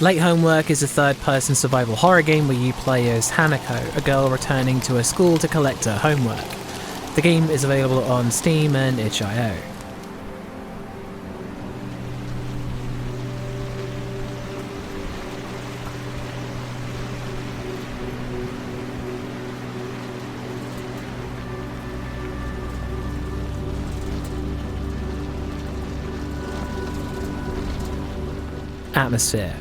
Late Homework is a third-person survival horror game where you play as Haneko, a girl returning to her school to collect her homework. The game is available on Steam and itch.io. Atmosphere.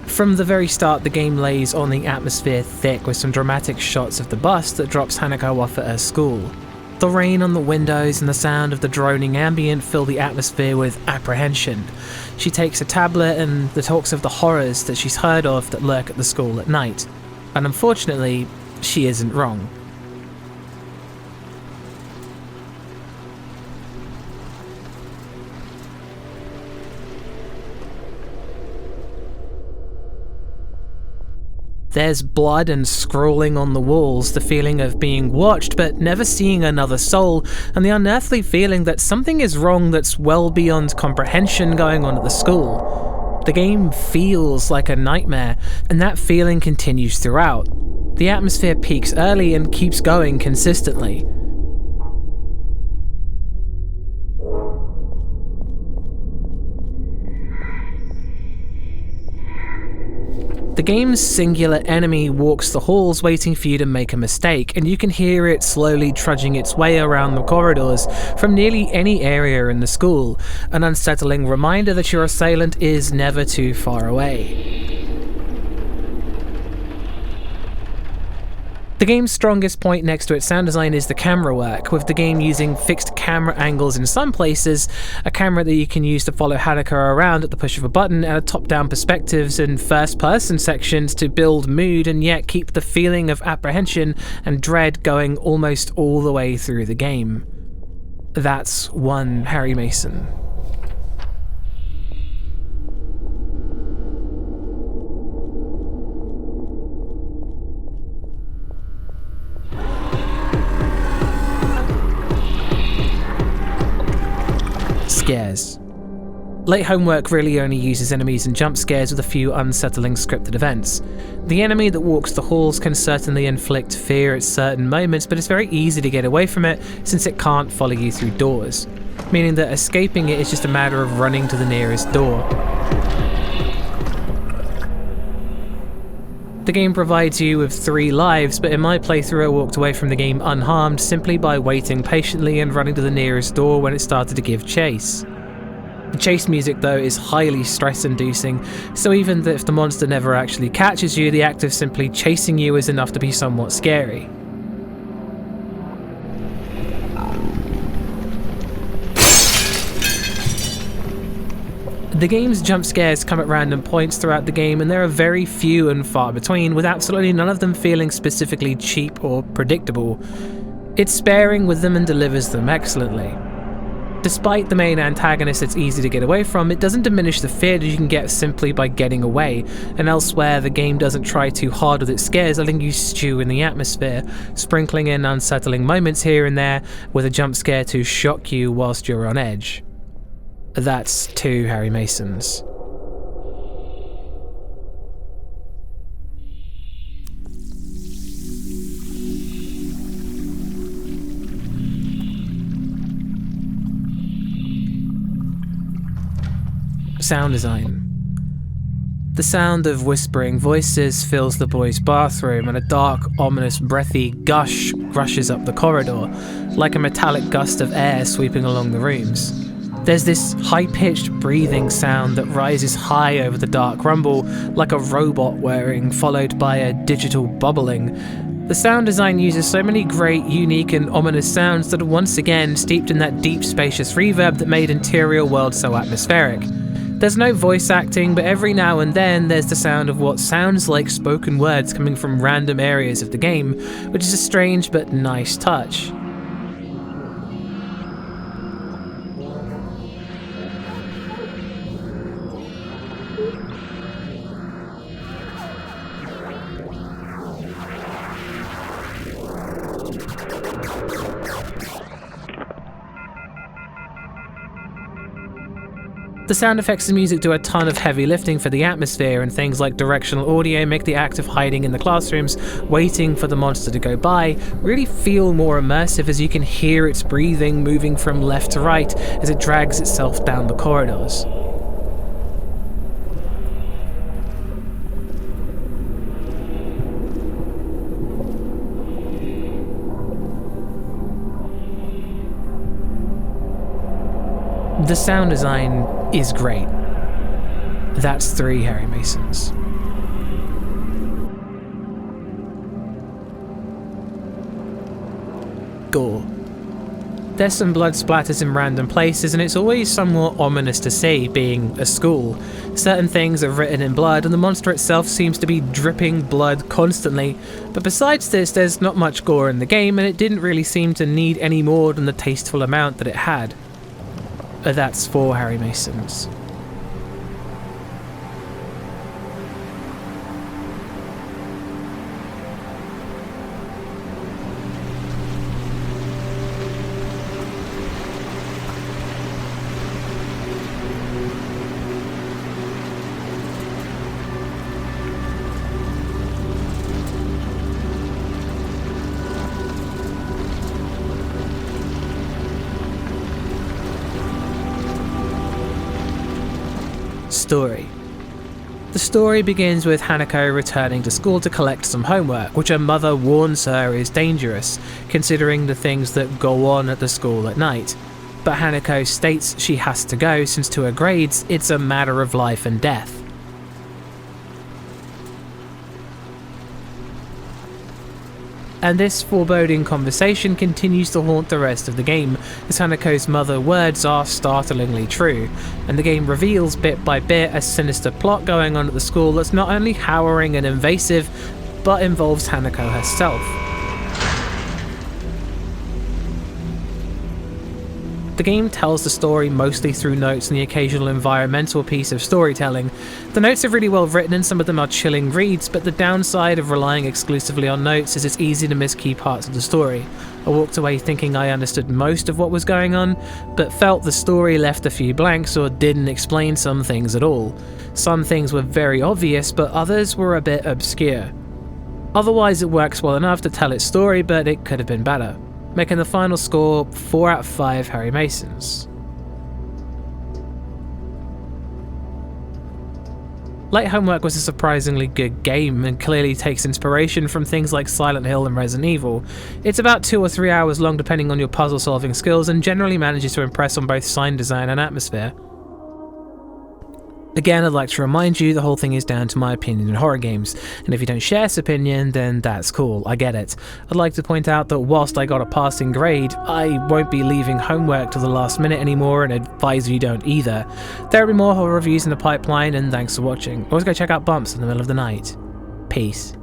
From the very start, the game lays on the atmosphere thick with some dramatic shots of the bus that drops Haneko off at her school. The rain on the windows and the sound of the droning ambient fill the atmosphere with apprehension. She takes a tablet and the talks of the horrors that she's heard of that lurk at the school at night. And unfortunately, she isn't wrong. There's blood and scrawling on the walls, the feeling of being watched but never seeing another soul, and the unearthly feeling that something is wrong that's well beyond comprehension going on at the school. The game feels like a nightmare, and that feeling continues throughout. The atmosphere peaks early and keeps going consistently. The game's singular enemy walks the halls waiting for you to make a mistake, and you can hear it slowly trudging its way around the corridors from nearly any area in the school, an unsettling reminder that your assailant is never too far away. The game's strongest point next to its sound design is the camera work, with the game using fixed camera angles in some places, a camera that you can use to follow Haneko around at the push of a button, and top-down perspectives and first-person sections to build mood and yet keep the feeling of apprehension and dread going almost all the way through the game. That's one Harry Mason. Scares. Late Homework really only uses enemies and jump scares with a few unsettling scripted events. The enemy that walks the halls can certainly inflict fear at certain moments, but it's very easy to get away from it since it can't follow you through doors, meaning that escaping it is just a matter of running to the nearest door. The game provides you with 3 lives, but in my playthrough I walked away from the game unharmed simply by waiting patiently and running to the nearest door when it started to give chase. The chase music though is highly stress-inducing, so even if the monster never actually catches you, the act of simply chasing you is enough to be somewhat scary. The game's jump scares come at random points throughout the game, and there are very few and far between, with absolutely none of them feeling specifically cheap or predictable. It's sparing with them and delivers them excellently. Despite the main antagonist that's easy to get away from, it doesn't diminish the fear that you can get simply by getting away, and elsewhere the game doesn't try too hard with its scares, letting you stew in the atmosphere, sprinkling in unsettling moments here and there with a jump scare to shock you whilst you're on edge. That's 2 Harry Masons. Sound design. The sound of whispering voices fills the boys' bathroom, and a dark, ominous, breathy gush rushes up the corridor, like a metallic gust of air sweeping along the rooms. There's this high-pitched breathing sound that rises high over the dark rumble, like a robot whirring, followed by a digital bubbling. The sound design uses so many great, unique and ominous sounds that are once again steeped in that deep, spacious reverb that made Interior World so atmospheric. There's no voice acting, but every now and then there's the sound of what sounds like spoken words coming from random areas of the game, which is a strange but nice touch. The sound effects and music do a ton of heavy lifting for the atmosphere, and things like directional audio make the act of hiding in the classrooms, waiting for the monster to go by, really feel more immersive as you can hear its breathing moving from left to right as it drags itself down the corridors. The sound design is great. That's 3 Harry Masons. Gore. There's some blood splatters in random places, and it's always somewhat ominous to see, being a school. Certain things are written in blood, and the monster itself seems to be dripping blood constantly. But besides this, there's not much gore in the game, and it didn't really seem to need any more than the tasteful amount that it had. That's 4 Harry Masons. Story. The story begins with Haneko returning to school to collect some homework, which her mother warns her is dangerous, considering the things that go on at the school at night. But Haneko states she has to go since to her grades, it's a matter of life and death. And this foreboding conversation continues to haunt the rest of the game, as Haneko's mother's words are startlingly true, and the game reveals bit by bit a sinister plot going on at the school that's not only harrowing and invasive, but involves Haneko herself. The game tells the story mostly through notes and the occasional environmental piece of storytelling. The notes are really well written and some of them are chilling reads, but the downside of relying exclusively on notes is it's easy to miss key parts of the story. I walked away thinking I understood most of what was going on, but felt the story left a few blanks or didn't explain some things at all. Some things were very obvious, but others were a bit obscure. Otherwise it works well enough to tell its story, but it could have been better, making the final score 4 out of 5 Harry Masons. Late Homework was a surprisingly good game and clearly takes inspiration from things like Silent Hill and Resident Evil. It's about 2 or 3 hours long depending on your puzzle solving skills and generally manages to impress on both sound design and atmosphere. Again, I'd like to remind you the whole thing is down to my opinion in horror games, and if you don't share this opinion, then that's cool, I get it. I'd like to point out that whilst I got a passing grade, I won't be leaving homework till the last minute anymore and advise you don't either. There will be more horror reviews in the pipeline, and thanks for watching. Always go check out Bumps in the middle of the night. Peace.